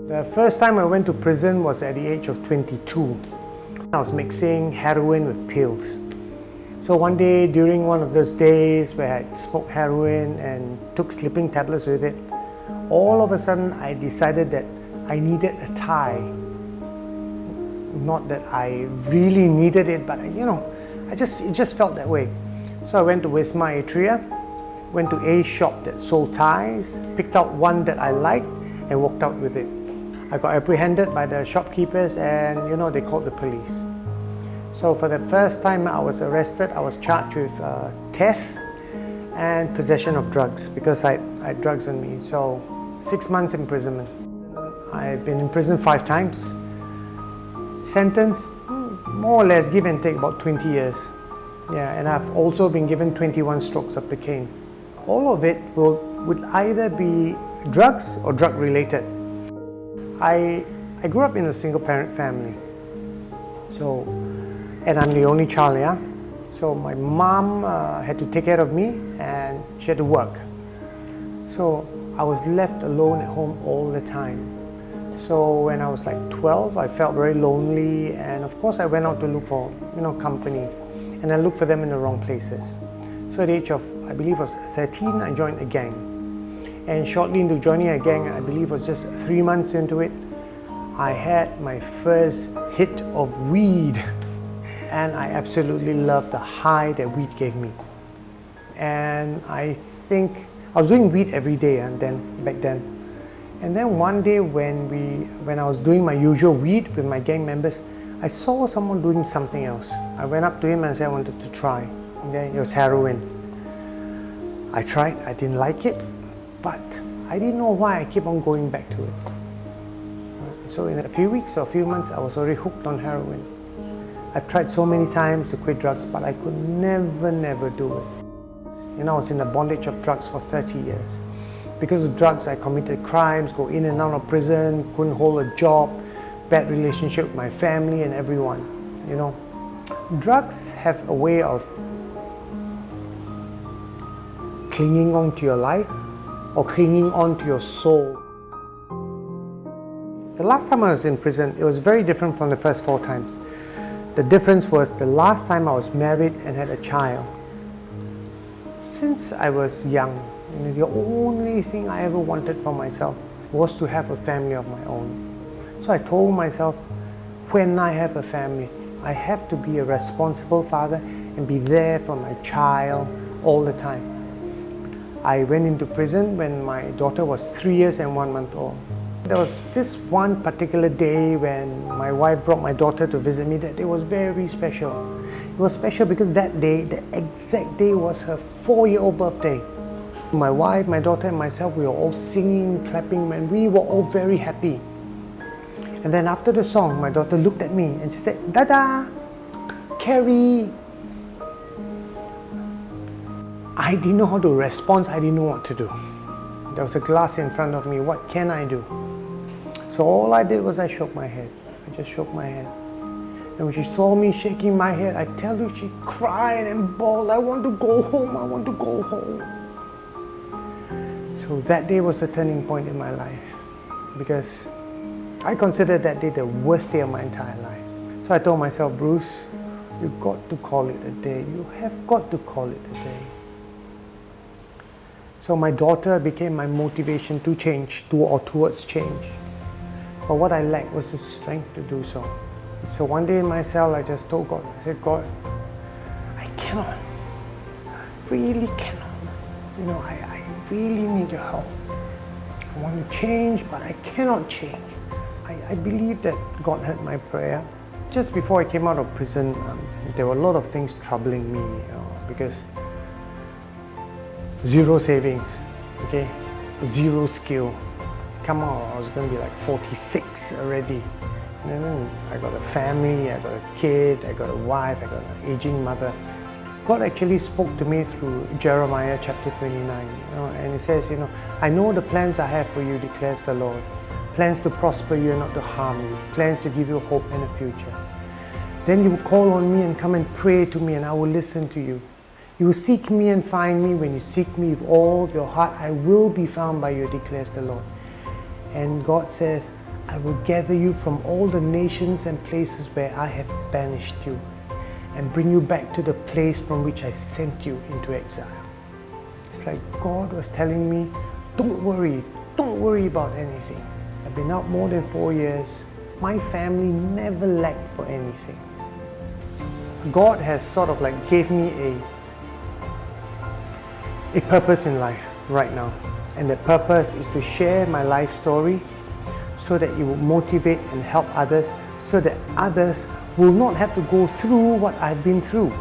The first time I went to prison was at the age of 22. I was mixing heroin with pills. So one day during one of those days where I smoked heroin and took sleeping tablets with it, all of a sudden I decided that I needed a tie. Not that I really needed it, but it just felt that way. So I went to Wisma Atria, went to a shop that sold ties, picked out one that I liked and walked out with it. I got apprehended by the shopkeepers and they called the police. So for the first time I was arrested, I was charged with theft and possession of drugs because I had drugs on me. So 6 months imprisonment. I've been in prison 5 times. Sentence, more or less give and take about 20 years. Yeah, and I've also been given 21 strokes of the cane. All of it would either be drugs or drug related. I grew up in a single parent family. And I'm the only child, yeah? So my mom had to take care of me and she had to work. So I was left alone at home all the time. So when I was like 12, I felt very lonely, and of course I went out to look for company, and I looked for them in the wrong places. So at the age of, I believe it was 13, I joined a gang. And shortly into joining a gang, I believe it was just 3 months into it, I had my first hit of weed. And I absolutely loved the high that weed gave me. And I think I was doing weed every day back then. And then one day when I was doing my usual weed with my gang members, I saw someone doing something else. I went up to him and said I wanted to try. Okay, it was heroin. I tried, I didn't like it, but I didn't know why I kept on going back to it. So in a few weeks or a few months, I was already hooked on heroin. I've tried so many times to quit drugs, but I could never do it. I was in the bondage of drugs for 30 years. Because of drugs, I committed crimes, go in and out of prison, couldn't hold a job, bad relationship with my family and everyone, Drugs have a way of clinging on to your life or clinging on to your soul. The last time I was in prison, it was very different from the first 4 times. The difference was the last time I was married and had a child. Since I was young, the only thing I ever wanted for myself was to have a family of my own. So I told myself, when I have a family, I have to be a responsible father and be there for my child all the time. I went into prison when my daughter was 3 years and 1 month old. There was this one particular day when my wife brought my daughter to visit me. That day was very special. It was special because that day, the exact day, was her 4-year-old birthday. My wife, my daughter and myself, we were all singing, clapping, and we were all very happy. And then after the song, my daughter looked at me and she said, "Dada, Carrie." I didn't know how to respond, I didn't know what to do. There was a glass in front of me, what can I do? So all I did was I shook my head. I just shook my head. And when she saw me shaking my head, I tell you, she cried and bawled, "I want to go home, I want to go home." So that day was a turning point in my life because I considered that day the worst day of my entire life. So I told myself, "Bruce, you've got to call it a day. You have got to call it a day." So my daughter became my motivation to change, towards change. But what I lacked was the strength to do so. So one day in my cell, I just told God, I said, "God, I cannot, really cannot. I really need your help. I want to change, but I cannot change." I believe that God heard my prayer. Just before I came out of prison, there were a lot of things troubling me, because zero savings, okay, zero skill. Come on, I was going to be like 46 already. And then I got a family, I got a kid, I got a wife, I got an aging mother. God actually spoke to me through Jeremiah chapter 29, and He says, "I know the plans I have for you, declares the Lord. Plans to prosper you and not to harm you. Plans to give you hope and a future. Then you will call on me and come and pray to me, and I will listen to you. You will seek me and find me. When you seek me with all your heart, I will be found by you, declares the Lord." And God says, I will gather you from all the nations and places where I have banished you, and bring you back to the place from which I sent you into exile. It's like God was telling me, don't worry about anything. I've been out more than 4 years. My family never lacked for anything. God has sort of like gave me a purpose in life right now. And the purpose is to share my life story so that it will motivate and help others, so that others will not have to go through what I've been through.